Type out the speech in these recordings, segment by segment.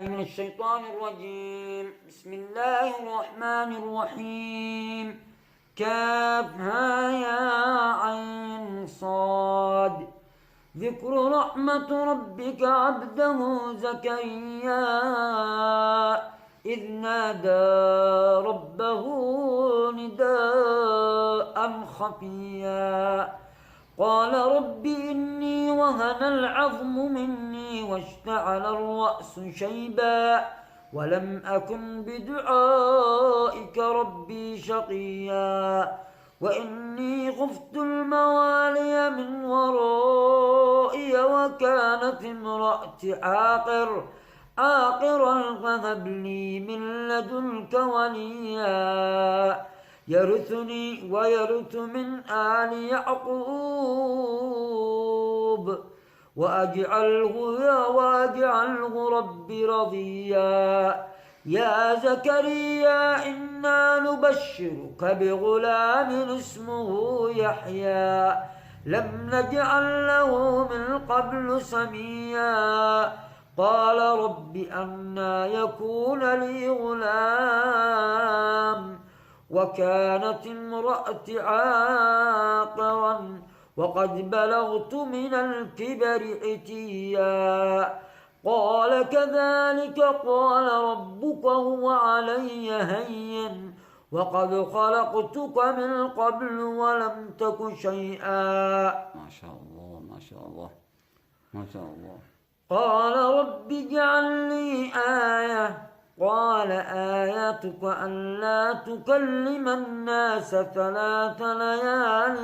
من الشيطان الرجيم. بسم الله الرحمن الرحيم. كافها يا عين صاد. ذكر رحمة ربك عبده زكريا إذ نادى ربه نداء خفيا قال رب إني وهن العظم مني واشتعل الرأس شيبا ولم أكن بدعائك ربي شقيا وإني خفت الموالي من ورائي وكانت امرأتي عاقرا فهب لي من لدنك وليا يرثني ويرث من آل يعقوب واجعله ربي رضيا يا زكريا إنا نبشرك بغلام اسمه يحيى لم نجعل له من قبل سميا قال رب أنى يكون لي غلام وكانت امرأتي عاقرا وقد بلغت من الكبر عتيا قال كذلك قال ربك هو علي هين وقد خلقتك من قبل ولم تك شيئا. ما شاء الله ما شاء الله ما شاء الله. قال رب اجعل لي آية قال آياتك ألا تكلم الناس 3 ليال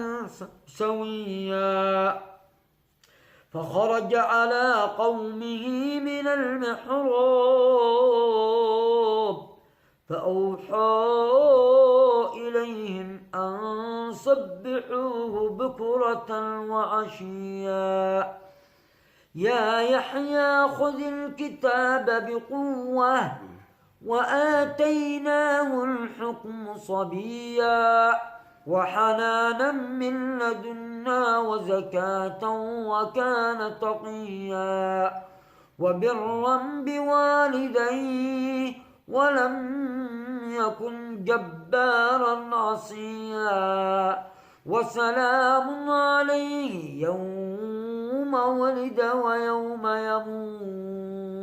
سويا فخرج على قومه من المحراب فأوحى إليهم أن سبحوه بكرة وعشيا يا يحيى خذ الكتاب بقوة وآتيناه الحكم صبيا وحنانا من لدنا وزكاة وكان تقيا وبرا بوالديه ولم يكن جبارا عصيا وسلام عليه يوم ولد ويوم يموت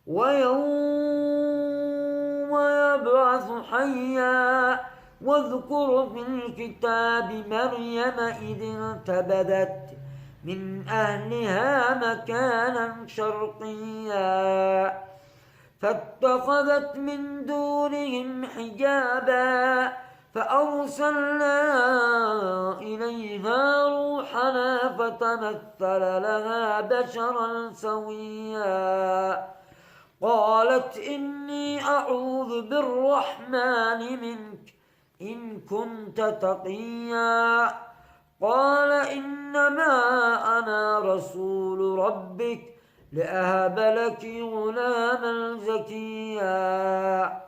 ويوم يبعث حيا واذكر في الكتاب مريم إذ انتبذت من أهلها مكانا شرقيا فاتخذت من دونهم حجابا فأرسلنا إليها روحنا فتمثل لها بشرا سويا قالت إني أعوذ بالرحمن منك إن كنت تقيا قال إنما أنا رسول ربك لأهب لك غلاما زكيا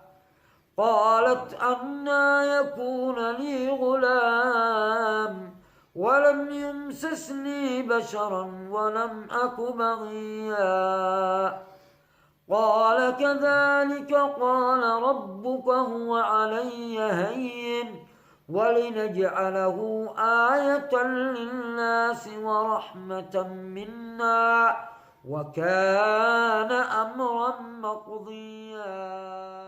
قالت أنى يكون لي غلام ولم يمسسني بشرا ولم أك بغيا قال كذلك قال ربك هو علي هين ولنجعله آية للناس ورحمة منا وكان أمرا مقضيا.